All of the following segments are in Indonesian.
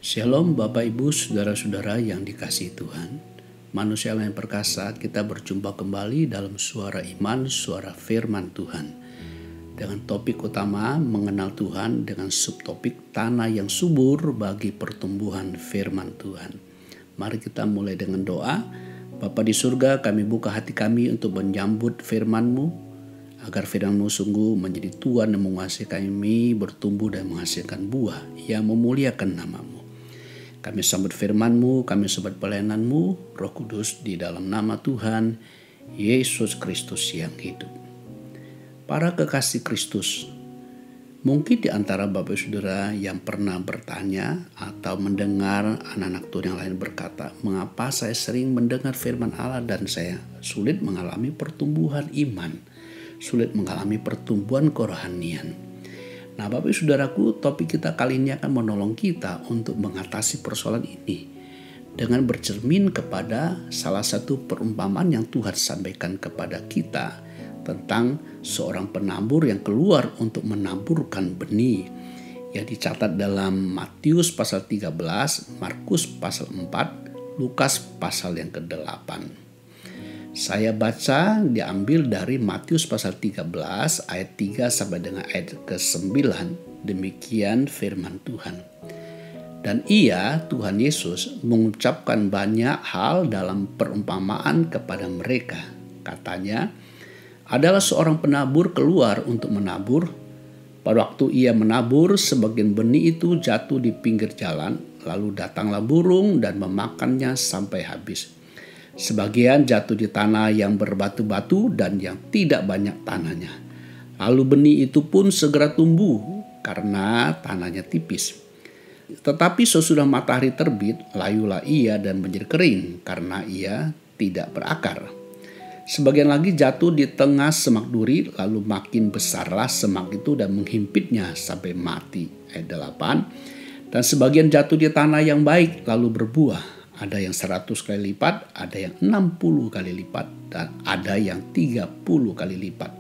Shalom Bapak Ibu Saudara-saudara yang dikasihi Tuhan. Manusia yang perkasa, kita berjumpa kembali dalam suara iman, suara firman Tuhan. Dengan topik utama mengenal Tuhan dengan subtopik tanah yang subur bagi pertumbuhan firman Tuhan. Mari kita mulai dengan doa. Bapa di surga, kami buka hati kami untuk menyambut firman-Mu, agar firman-Mu sungguh menjadi Tuhan yang menguasai kami bertumbuh dan menghasilkan buah yang memuliakan nama-Mu. Kami sambut firman-Mu, kami sambut pelayanan-Mu, Roh Kudus, di dalam nama Tuhan Yesus Kristus yang hidup. Para kekasih Kristus, mungkin di antara Bapak Saudara yang pernah bertanya atau mendengar anak-anak Tuhan yang lain berkata, mengapa saya sering mendengar firman Allah dan saya sulit mengalami pertumbuhan iman, sulit mengalami pertumbuhan kerohanian. Nah Bapak Saudaraku, topik kita kali ini akan menolong kita untuk mengatasi persoalan ini dengan bercermin kepada salah satu perumpamaan yang Tuhan sampaikan kepada kita tentang seorang penabur yang keluar untuk menaburkan benih yang dicatat dalam Matius pasal 13, Markus pasal 4, Lukas pasal yang ke-8. Saya baca diambil dari Matius pasal 13 ayat 3 sampai dengan ayat ke-9. Demikian firman Tuhan. Dan Tuhan Yesus mengucapkan banyak hal dalam perumpamaan kepada mereka. Katanya, adalah seorang penabur keluar untuk menabur. Pada waktu ia menabur, sebagian benih itu jatuh di pinggir jalan, lalu datanglah burung dan memakannya sampai habis. Sebagian jatuh di tanah yang berbatu-batu dan yang tidak banyak tanahnya. Lalu benih itu pun segera tumbuh karena tanahnya tipis. Tetapi sesudah matahari terbit, layulah ia dan menjadi kering karena ia tidak berakar. Sebagian lagi jatuh di tengah semak duri, lalu makin besarlah semak itu dan menghimpitnya sampai mati. Ayat 8. Dan sebagian jatuh di tanah yang baik, lalu berbuah. Ada yang 100 kali lipat, ada yang 60 kali lipat, dan ada yang 30 kali lipat.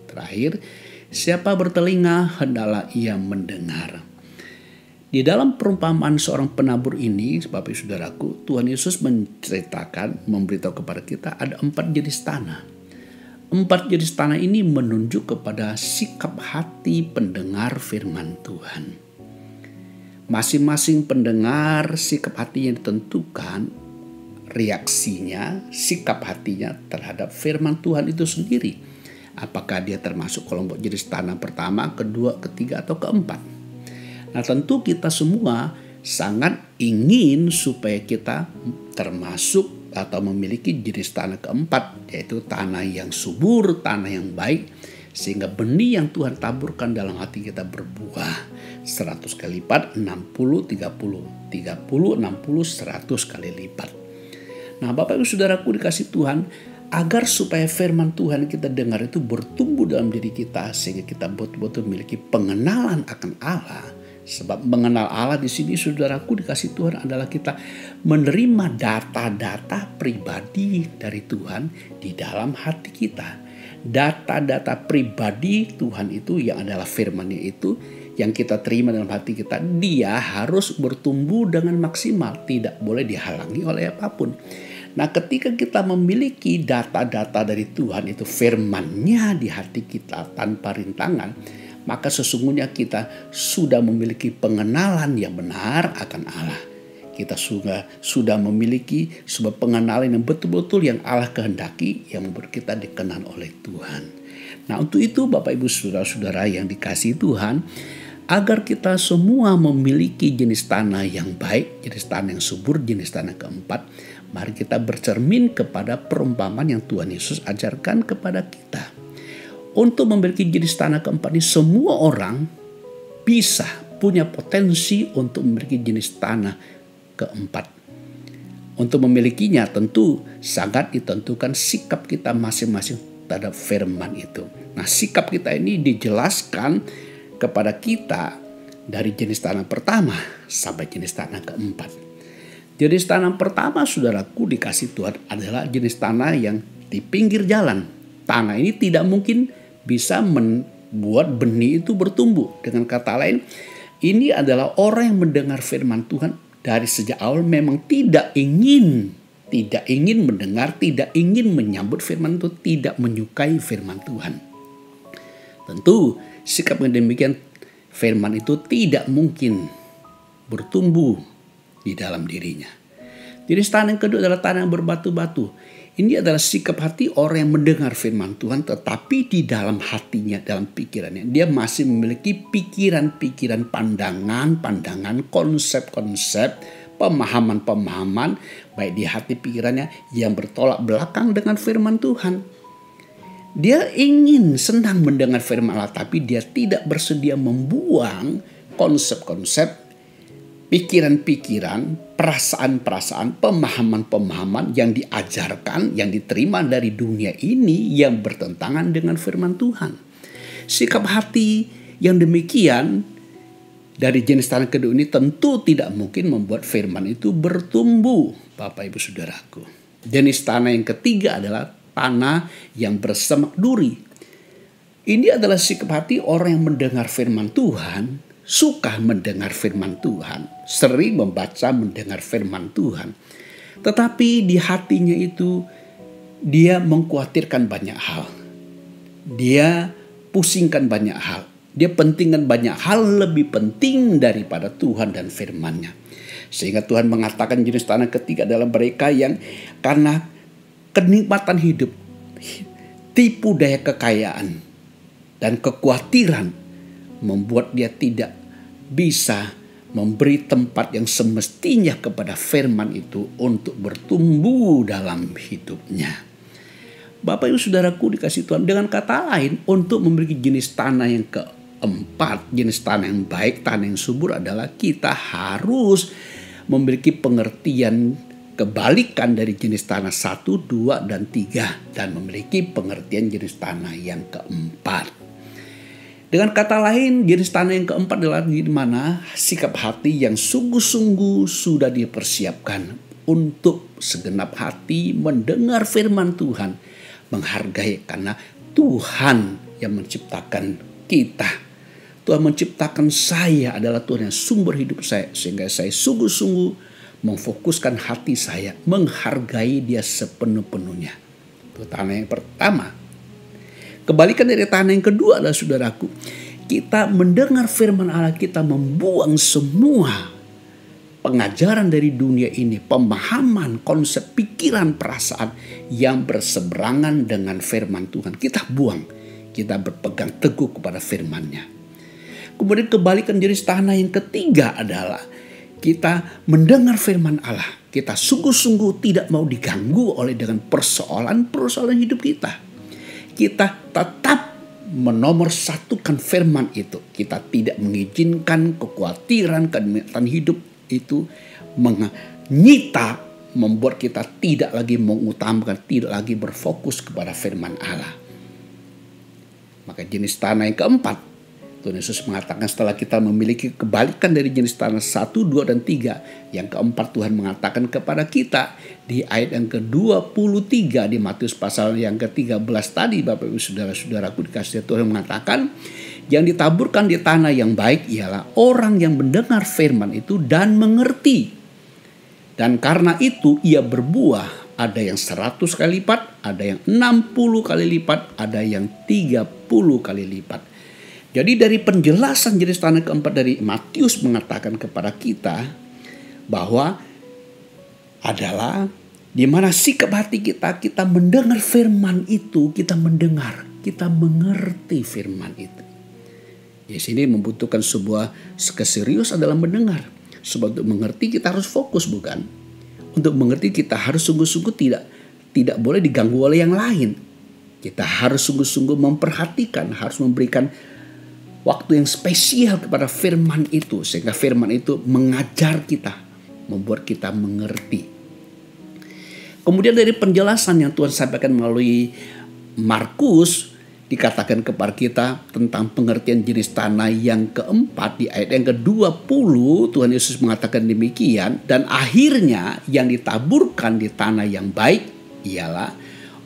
Terakhir, siapa bertelinga, hendaklah ia mendengar. Di dalam perumpamaan seorang penabur ini, Bapak Saudaraku, Tuhan Yesus memberitahu kepada kita ada 4 jenis tanah. 4 jenis tanah ini menunjuk kepada sikap hati pendengar firman Tuhan. Masing-masing pendengar sikap hatinya ditentukan reaksinya, sikap hatinya terhadap firman Tuhan itu sendiri. Apakah dia termasuk kelompok jenis tanah pertama, kedua, ketiga, atau keempat. Nah tentu kita semua sangat ingin supaya kita termasuk atau memiliki jenis tanah keempat, yaitu tanah yang subur, tanah yang baik, sehingga benih yang Tuhan taburkan dalam hati kita berbuah 100 kali lipat, 60, 30, 60, 100 kali lipat. Nah Bapak Ibu Saudaraku dikasih Tuhan, agar supaya firman Tuhan kita dengar itu bertumbuh dalam diri kita, sehingga kita betul-betul memiliki pengenalan akan Allah. Sebab mengenal Allah di sini saudaraku dikasih Tuhan adalah kita menerima data-data pribadi dari Tuhan di dalam hati kita. Data-data pribadi Tuhan itu yang adalah firman-Nya itu yang kita terima dalam hati kita, dia harus bertumbuh dengan maksimal, tidak boleh dihalangi oleh apapun. Nah ketika kita memiliki data-data dari Tuhan itu firman-Nya di hati kita tanpa rintangan, maka sesungguhnya kita sudah memiliki pengenalan yang benar akan Allah. Kita sudah memiliki sebuah pengenalan yang betul-betul yang Allah kehendaki, yang membuat kita dikenal oleh Tuhan. Nah untuk itu Bapak Ibu Saudara-saudara yang dikasihi Tuhan, agar kita semua memiliki jenis tanah yang baik, jenis tanah yang subur, jenis tanah keempat, mari kita bercermin kepada perumpamaan yang Tuhan Yesus ajarkan kepada kita. Untuk memiliki jenis tanah keempat ini, semua orang bisa punya potensi untuk memiliki jenis tanah keempat. Untuk memilikinya tentu sangat ditentukan sikap kita masing-masing terhadap firman itu. Nah sikap kita ini dijelaskan kepada kita dari jenis tanah pertama sampai jenis tanah keempat. Jenis tanah pertama saudaraku dikasih Tuhan adalah jenis tanah yang di pinggir jalan. Tanah ini tidak mungkin bisa membuat benih itu bertumbuh. Dengan kata lain, ini adalah orang yang mendengar firman Tuhan dari sejak awal memang tidak ingin mendengar, tidak ingin menyambut firman Tuhan, tidak menyukai firman Tuhan. Tentu sikap yang demikian, firman itu tidak mungkin bertumbuh di dalam dirinya. Jenis tanah yang kedua adalah tanah yang berbatu-batu. Ini adalah sikap hati orang yang mendengar firman Tuhan, tetapi di dalam hatinya, dalam pikirannya, dia masih memiliki pikiran-pikiran, pandangan-pandangan, konsep-konsep, pemahaman-pemahaman, baik di hati pikirannya yang bertolak belakang dengan firman Tuhan. Dia ingin senang mendengar firman Allah, tapi dia tidak bersedia membuang konsep-konsep, pikiran-pikiran, perasaan-perasaan, pemahaman-pemahaman yang diajarkan, yang diterima dari dunia ini yang bertentangan dengan firman Tuhan. Sikap hati yang demikian dari jenis tanah kedua ini tentu tidak mungkin membuat firman itu bertumbuh, Bapak Ibu Saudaraku. Jenis tanah yang ketiga adalah tanah yang bersemak duri. Ini adalah sikap hati orang yang mendengar firman Tuhan, suka mendengar firman Tuhan, sering membaca, mendengar firman Tuhan. Tetapi di hatinya itu dia mengkhawatirkan banyak hal. Dia pusingkan banyak hal. Dia pentingkan banyak hal lebih penting daripada Tuhan dan firman-Nya. Sehingga Tuhan mengatakan jenis tanah ketiga adalah mereka yang karena kenikmatan hidup, tipu daya kekayaan, dan kekhawatiran membuat dia tidak bisa memberi tempat yang semestinya kepada firman itu untuk bertumbuh dalam hidupnya. Bapak Ibu Saudaraku dikasih Tuhan, dengan kata lain, untuk memiliki jenis tanah yang keempat, jenis tanah yang baik, tanah yang subur adalah kita harus memiliki pengertian kebalikan dari jenis tanah 1, 2, dan 3, dan memiliki pengertian jenis tanah yang keempat. Dengan kata lain, jenis tanah yang keempat adalah di mana sikap hati yang sungguh-sungguh sudah dipersiapkan untuk segenap hati mendengar firman Tuhan, menghargai karena Tuhan yang menciptakan kita. Tuhan menciptakan saya, adalah Tuhan yang sumber hidup saya, sehingga saya sungguh-sungguh memfokuskan hati saya, menghargai Dia sepenuh-penuhnya. Itu tanah yang pertama. Kebalikan dari tanah yang kedua adalah, saudaraku, kita mendengar firman Allah, kita membuang semua pengajaran dari dunia ini, pemahaman, konsep, pikiran, perasaan yang berseberangan dengan firman Tuhan. Kita buang, kita berpegang teguh kepada firman-Nya. Kemudian kebalikan jenis tanah yang ketiga adalah kita mendengar firman Allah, kita sungguh-sungguh tidak mau diganggu oleh dengan persoalan-persoalan hidup kita. Kita tetap menomorsatukan firman itu. Kita tidak mengizinkan kekhawatiran, kenikmatan hidup itu menyita, membuat kita tidak lagi mengutamakan, tidak lagi berfokus kepada firman Allah. Maka jenis tanah yang keempat, Tuhan Yesus mengatakan setelah kita memiliki kebalikan dari jenis tanah 1, 2, dan 3. Yang keempat Tuhan mengatakan kepada kita di ayat yang ke-23 di Matius pasal yang ke-13 tadi, Bapak Ibu Saudara-saudaraku dikasih Tuhan mengatakan, yang ditaburkan di tanah yang baik ialah orang yang mendengar firman itu dan mengerti. Dan karena itu ia berbuah, ada yang 100 kali lipat, ada yang 60 kali lipat, ada yang 30 kali lipat. Jadi dari penjelasan jenis tanah keempat dari Matius mengatakan kepada kita bahwa adalah di mana sikap hati kita mendengar firman itu, kita mendengar, kita mengerti firman itu. Di sini membutuhkan sebuah keseriusan dalam mendengar. Sebab untuk mengerti kita harus fokus, bukan? Untuk mengerti kita harus sungguh-sungguh tidak boleh diganggu oleh yang lain. Kita harus sungguh-sungguh memperhatikan, harus memberikan waktu yang spesial kepada firman itu, sehingga firman itu mengajar kita, membuat kita mengerti. Kemudian dari penjelasan yang Tuhan sampaikan melalui Markus, dikatakan kepada kita tentang pengertian jenis tanah yang keempat di ayat yang ke-20, Tuhan Yesus mengatakan demikian, dan akhirnya yang ditaburkan di tanah yang baik ialah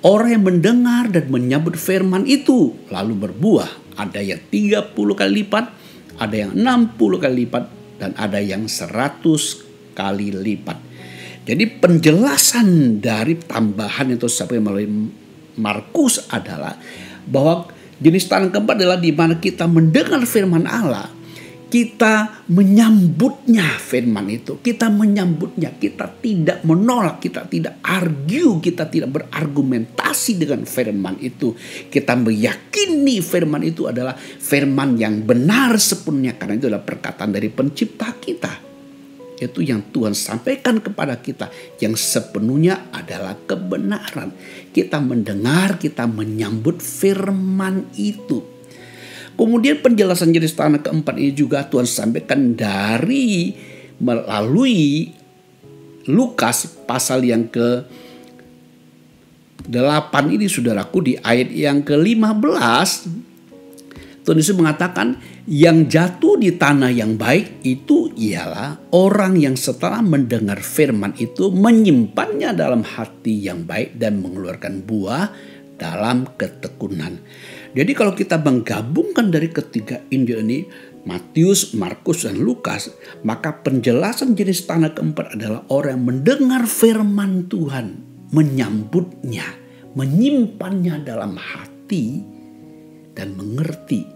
orang yang mendengar dan menyambut firman itu lalu berbuah. Ada yang 30 kali lipat, ada yang 60 kali lipat, dan ada yang 100 kali lipat. Jadi penjelasan dari tambahan yang sampai melalui Markus adalah bahwa jenis tanah keempat adalah di mana kita mendengar firman Allah, kita menyambutnya firman itu, kita menyambutnya, kita tidak menolak, kita tidak argue, kita tidak berargumentasi dengan firman itu. Kita meyakini firman itu adalah firman yang benar sepenuhnya, karena itu adalah perkataan dari pencipta kita. Itu yang Tuhan sampaikan kepada kita, yang sepenuhnya adalah kebenaran. Kita mendengar, kita menyambut firman itu. Kemudian penjelasan jenis tanah keempat ini juga Tuhan sampaikan melalui Lukas pasal yang ke-8 ini, saudaraku, di ayat yang ke-15. Tuhan Yesus mengatakan yang jatuh di tanah yang baik itu ialah orang yang setelah mendengar firman itu menyimpannya dalam hati yang baik dan mengeluarkan buah dalam ketekunan. Jadi kalau kita menggabungkan dari ketiga Injil ini, Matius, Markus, dan Lukas, maka penjelasan jenis tanah keempat adalah orang yang mendengar firman Tuhan, menyambutnya, menyimpannya dalam hati, dan mengerti,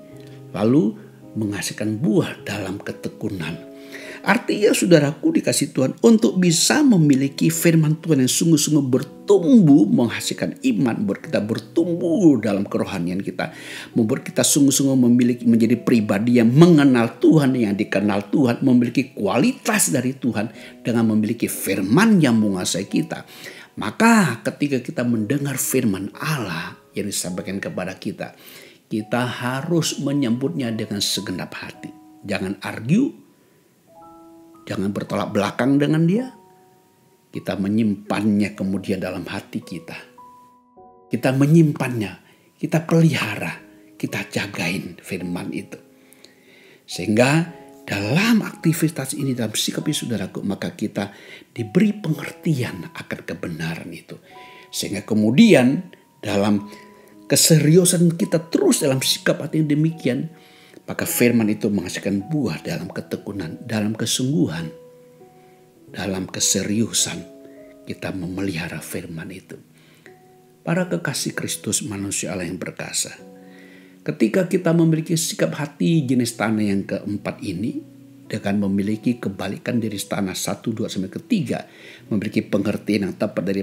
lalu menghasilkan buah dalam ketekunan. Artinya saudaraku dikasih Tuhan untuk bisa memiliki firman Tuhan yang sungguh-sungguh bertumbuh, menghasilkan iman, membuat kita bertumbuh dalam kerohanian kita, membuat kita sungguh-sungguh menjadi pribadi yang mengenal Tuhan, yang dikenal Tuhan, memiliki kualitas dari Tuhan dengan memiliki firman yang menguasai kita. Maka ketika kita mendengar firman Allah yang disampaikan kepada kita, kita harus menyambutnya dengan segenap hati. Jangan argue, jangan bertolak belakang dengan dia. Kita menyimpannya kemudian dalam hati kita. Kita menyimpannya, kita pelihara, kita jagain firman itu. Sehingga dalam aktivitas ini, dalam sikap ini saudaraku, maka kita diberi pengertian akan kebenaran itu. Sehingga kemudian dalam keseriusan kita terus dalam sikap hati yang demikian, maka firman itu menghasilkan buah dalam ketekunan, dalam kesungguhan, dalam keseriusan kita memelihara firman itu. Para kekasih Kristus, manusia Allah yang berkasa, ketika kita memiliki sikap hati jenis tanah yang keempat ini, dengan memiliki kebalikan dari tanah 1, 2, sampai ketiga, memiliki pengertian yang tepat dari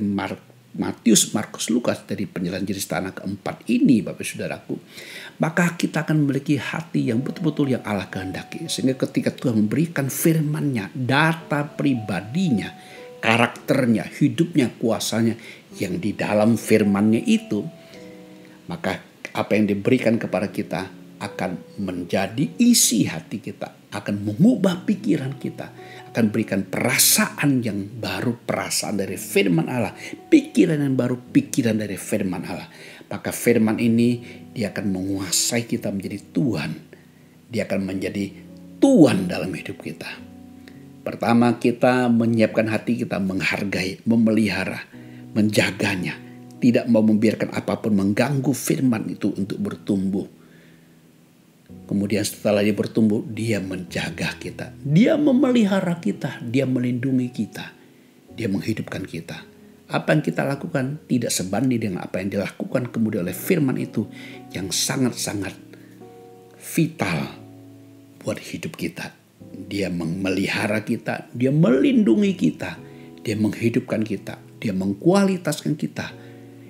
Matius, Markus, Lukas dari penjelasan jenis tanah keempat ini, Bapak Saudaraku, maka kita akan memiliki hati yang betul-betul yang Allah kehendaki. Sehingga ketika Tuhan memberikan firman-Nya, data pribadinya, karakternya, hidupnya, kuasanya yang di dalam firman-Nya itu, maka apa yang diberikan kepada kita akan menjadi isi hati kita, akan mengubah pikiran kita, akan berikan perasaan yang baru, perasaan dari firman Allah, pikiran yang baru, pikiran dari firman Allah. Maka firman ini dia akan menguasai kita menjadi Tuhan. Dia akan menjadi Tuhan dalam hidup kita. Pertama, kita menyiapkan hati kita menghargai, memelihara, menjaganya. Tidak mau membiarkan apapun mengganggu firman itu untuk bertumbuh. Kemudian setelah dia bertumbuh, dia menjaga kita. Dia memelihara kita. Dia melindungi kita. Dia menghidupkan kita. Apa yang kita lakukan tidak sebanding dengan apa yang dilakukan kemudian oleh firman itu yang sangat-sangat vital buat hidup kita. Dia memelihara kita. Dia melindungi kita. Dia menghidupkan kita. Dia mengkualitaskan kita.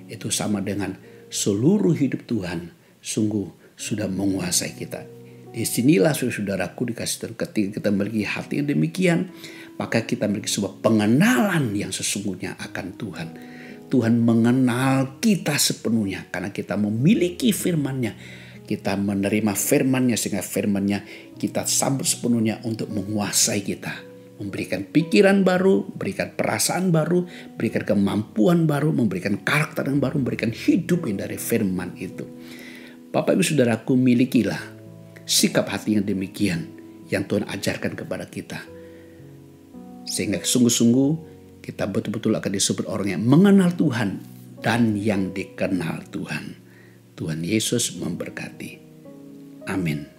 Itu sama dengan seluruh hidup Tuhan sungguh sudah menguasai kita. Disinilah saudaraku dikasih Tuhan, ketika kita memiliki hati yang demikian, maka kita memiliki sebuah pengenalan yang sesungguhnya akan Tuhan. Tuhan mengenal kita sepenuhnya karena kita memiliki firman-Nya. Kita menerima firman-Nya sehingga firman-Nya kita sambut sepenuhnya untuk menguasai kita. Memberikan pikiran baru, memberikan perasaan baru, memberikan kemampuan baru, memberikan karakter yang baru, memberikan hidup yang dari firman itu. Bapak Ibu Saudaraku, milikilah sikap hati yang demikian yang Tuhan ajarkan kepada kita. Sehingga sungguh-sungguh kita betul-betul akan disebut orang yang mengenal Tuhan dan yang dikenal Tuhan. Tuhan Yesus memberkati. Amin.